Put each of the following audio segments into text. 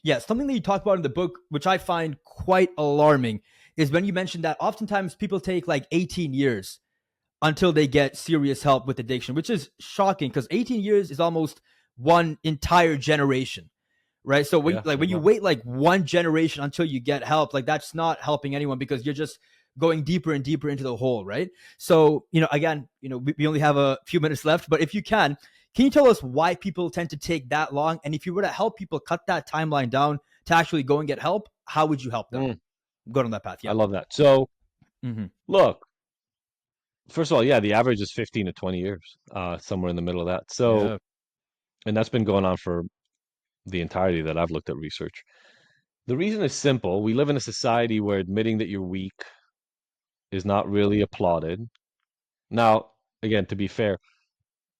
Yeah, something that you talk about in the book, which I find quite alarming, is when you mentioned that oftentimes people take like 18 years until they get serious help with addiction, which is shocking because 18 years is almost one entire generation, right? So Yeah, when no you doubt. wait like one generation until you get help, like that's not helping anyone because you're just going deeper and deeper into the hole, right? So, again, we only have a few minutes left, but if you can you tell us why people tend to take that long? And if you were to help people cut that timeline down to actually go and get help, how would you help them Mm, go down that path? I Yeah. love that. So, Mm-hmm. look, first of all, yeah, the average is 15 to 20 years, somewhere in the middle of that. So, Yeah. and that's been going on for the entirety that I've looked at research. The reason is simple. We live in a society where admitting that you're weak is not really applauded. Now, again, to be fair,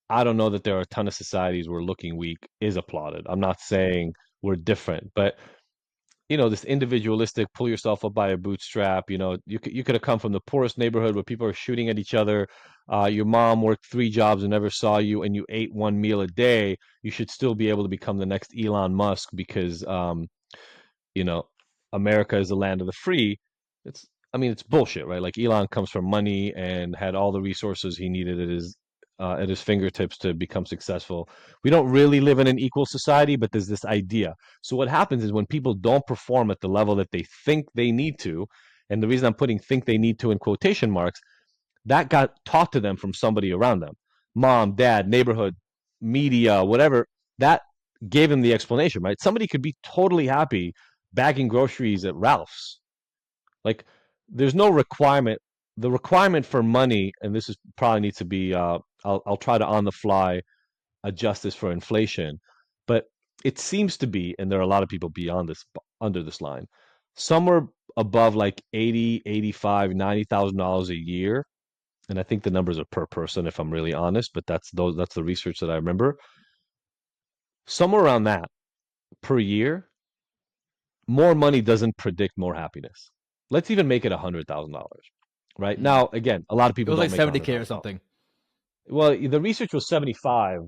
I don't know that there are a ton of societies where looking weak is applauded. I'm not saying we're different, but this individualistic, pull yourself up by a bootstrap. You could have come from the poorest neighborhood where people are shooting at each other. Your mom worked three jobs and never saw you, and you ate one meal a day. You should still be able to become the next Elon Musk because you know, America is the land of the free. It's, I mean, it's bullshit, right? Like Elon comes from money and had all the resources he needed at his fingertips to become successful. We don't really live in an equal society, but there's this idea. So what happens is when people don't perform at the level that they think they need to, and the reason I'm putting "think they need to" in quotation marks, that got taught to them from somebody around them, mom, dad, neighborhood, media, whatever. That gave them the explanation, right? Somebody could be totally happy bagging groceries at Ralph's. Like, there's no requirement. The requirement for money, and this is probably needs to be. I'll try to on the fly adjust this for inflation, but it seems to be, and there are a lot of people beyond this, under this line, somewhere above like 80, 85, $90,000 a year, and I think the numbers are per person if I'm really honest, but that's the research that I remember. Somewhere around that per year, more money doesn't predict more happiness. Let's even make it $100,000. Right Mm. now, again, a lot of It people was like don't make a 70K hundred or thousand dollars. something. Well, the research was 75,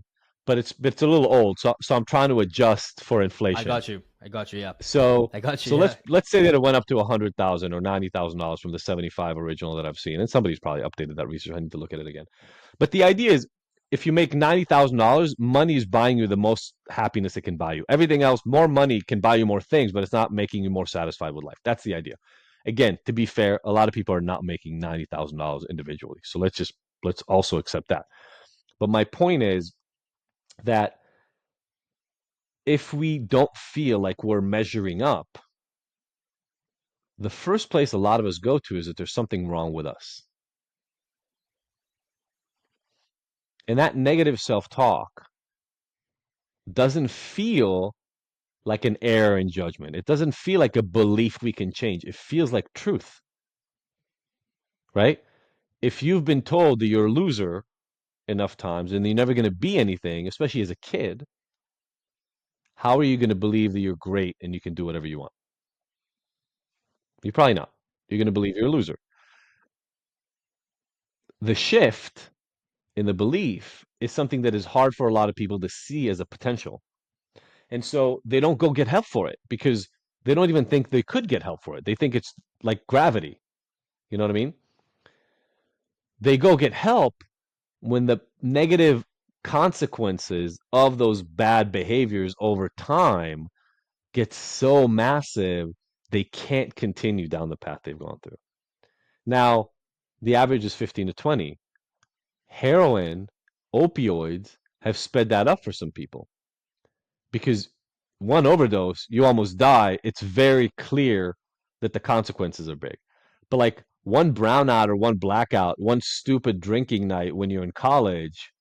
but it's a little old, so I'm trying to adjust for I inflation. got you. I got you. Yeah. So I got you. so Yeah. let's say that it went up to 100,000 or $90,000 from the 75 original that I've seen, and somebody's probably updated that research. I need to look at it again. But the idea is, if you make $90,000, money is buying you the most happiness it can buy you. Everything else, more money can buy you more things, but it's not making you more satisfied with life. That's the idea. Again, to be fair, a lot of people are not making $90,000 individually, so let's also accept that. But my point is that if we don't feel like we're measuring up, the first place a lot of us go to is that there's something wrong with us. And that negative self talk doesn't feel like an error in judgment. It doesn't feel like a belief we can change. It feels like truth, right? If you've been told that you're a loser enough times and you're never going to be anything, especially as a kid, how are you going to believe that you're great and you can do whatever you want? You're probably not. You're going to believe you're a loser. The shift in the belief is something that is hard for a lot of people to see as a potential. And so they don't go get help for it because they don't even think they could get help for it. They think it's like gravity. You know what I mean? They go get help when the negative consequences of those bad behaviors over time get so massive they can't continue down the path they've gone through. Now, the average is 15 to 20. Heroin, opioids have sped that up for some people because one overdose, you almost die. It's very clear that the consequences are big. But like one brownout or one blackout, one stupid drinking night when you're in college,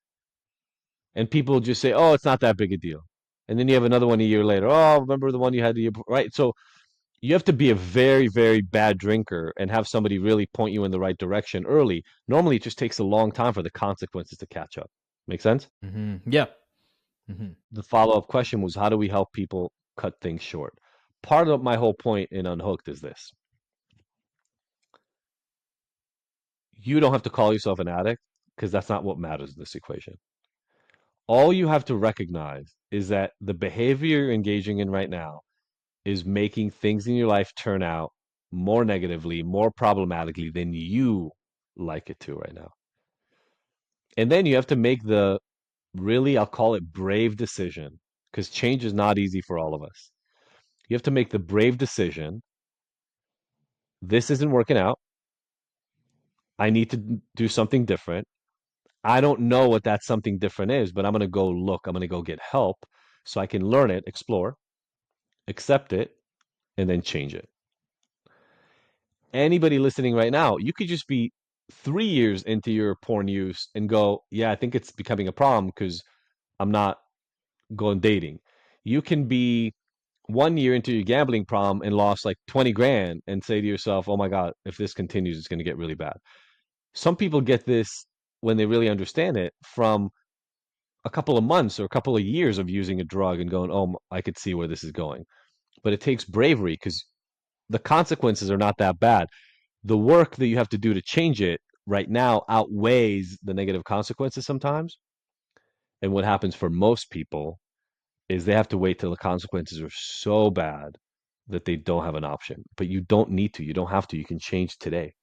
and people just say, "Oh, it's not that big a deal," and then you have another one a year later. Oh, remember the one you had the year before, right? So you have to be a very, very bad drinker and have somebody really point you in the right direction early. Normally, it just takes a long time for the consequences to catch up. Make sense? Yeah. Hmm. The follow-up question was, how do we help people cut things short? Part of my whole point in Unhooked is this. You don't have to call yourself an addict because that's not what matters in this equation. All you have to recognize is that the behavior you're engaging in right now is making things in your life turn out more negatively, more problematically than you like it to right now. And then you have to make the really, I'll call it brave decision, because change is not easy for all of us. You have to make the brave decision. This isn't working out. I need to do something different. I don't know what that something different is, but I'm going to go look. I'm going to go get help so I can learn it, explore, accept it, and then change it. Anybody listening right now, you could just be 3 years into your porn use and go, yeah, I think it's becoming a problem because I'm not going dating. You can be 1 year into your gambling problem and lost like 20 grand and say to yourself, oh my God, if this continues, it's going to get really bad. Some people get this when they really understand it from a couple of months or a couple of years of using a drug and going, oh, I could see where this is going. But it takes bravery because the consequences are not that bad. The work that you have to do to change it right now outweighs the negative consequences sometimes. And what happens for most people is they have to wait till the consequences are so bad that they don't have an option. But you don't need to. You don't have to. You can change today.